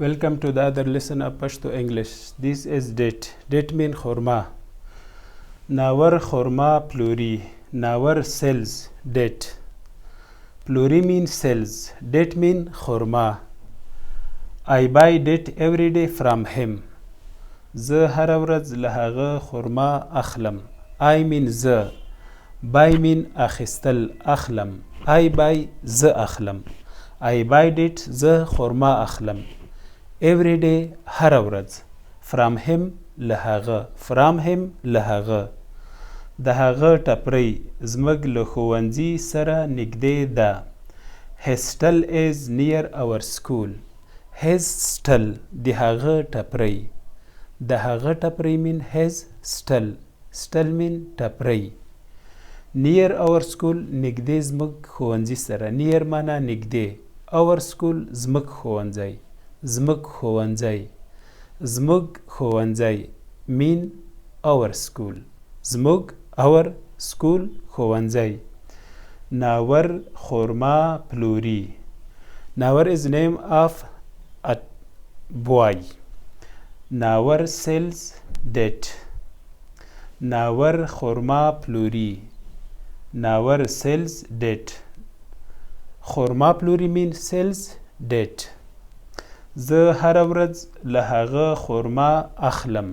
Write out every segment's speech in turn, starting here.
Welcome to the other lesson of Pashto English. This is date. Date mean khurma. Nawar khurma pluri. Nawar sells date. Pluri mean sells. Date mean khurma. I buy date every day from him. زه هر ورځ له هغه خرما اخلم. I mean زه. Buy mean اخیستل اخلم. I buy زه اخلم. I buy date زه خرما اخلم. Every day هر ورځ. From him له هغه. From him له هغه. د هغه ټپری زموږ له ښوونځي سره نږدې ده. His stall is near our school. His stall د هغه ټپری. د هغه ټپری mean his stall. Stall mean ټپری. Near our school نږدې زموږ ښوونځي سره. Near معنا نږدې. Our school زموږ ښوونځی. زموږ ښوونځی. زموږ ښوونځی mean our school. زموږ our school ښوونځی. ناور خرما پلوري. Nawar is name of a boy. Nawar sells date. Nawar خرما پلوري. Nawar sells date. خرما پلوري mean sells date. زه هر ورځ له هغه خرما اخلم.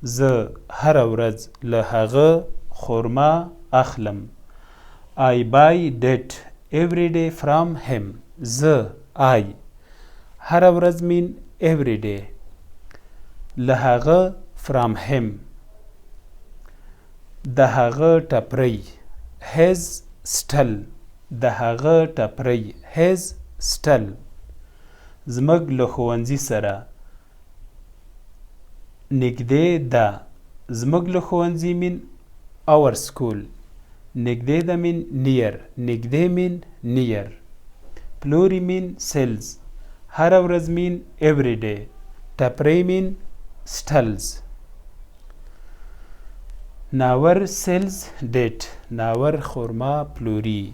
زه هر ورځ له هغه خرما اخلم. I buy date every day from him. زه I هر ورځ mean every day. له هغه from him. د هغه ټپری. His stall. د هغه ټپری. His stall. زموږ له ښوونځي سره نږدې ده. زموږ له ښوونځي mean our school. نږدې ده mean near. نږدې mean near. پلوري mean sells. هر ورځ mean every day. ټپری mean stalls. ناور sells date. ناور خرما پلوري.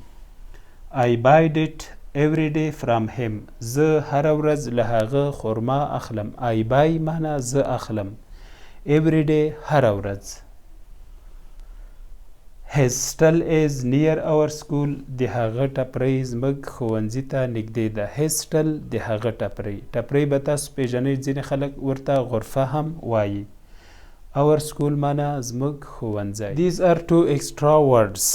I buy date every day from him. زه هر ورځ له هغه خرما اخلم. I buy معنا زه اخلم. Every day هر ورځ. His stall is near our school. د هغه ټپری زموږ ښوونځي ته نږدې ده. His stall د هغه ټپری. ټپری به تاسو پیژنئ. ځینې خلک ورته غرفه هم وایي. Our school معنا زموږ ښوونځی. These are two extra words.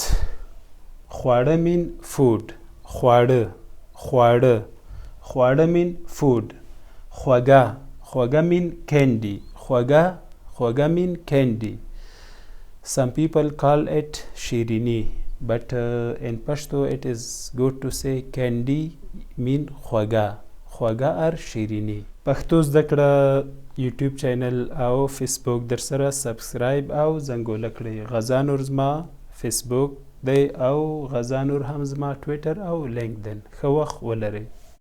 خواړه mean food. خواړه. خواړه. خواړه mean food. خوږه. خوږه mean candy. خوږه. خوږه mean candy. Some people call it shirini, but in Pashto it is good to say candy mean خوږه. خوږه or shirini. پښتو زده کړه یوټیوب چینل او فیسبوک در سره سبسکرایب او زنګوله کړئ. غزا نور زما فیسبوک دی او غزا نور هم زما ټویټر او لینکدین. ښه وخت ولرئ.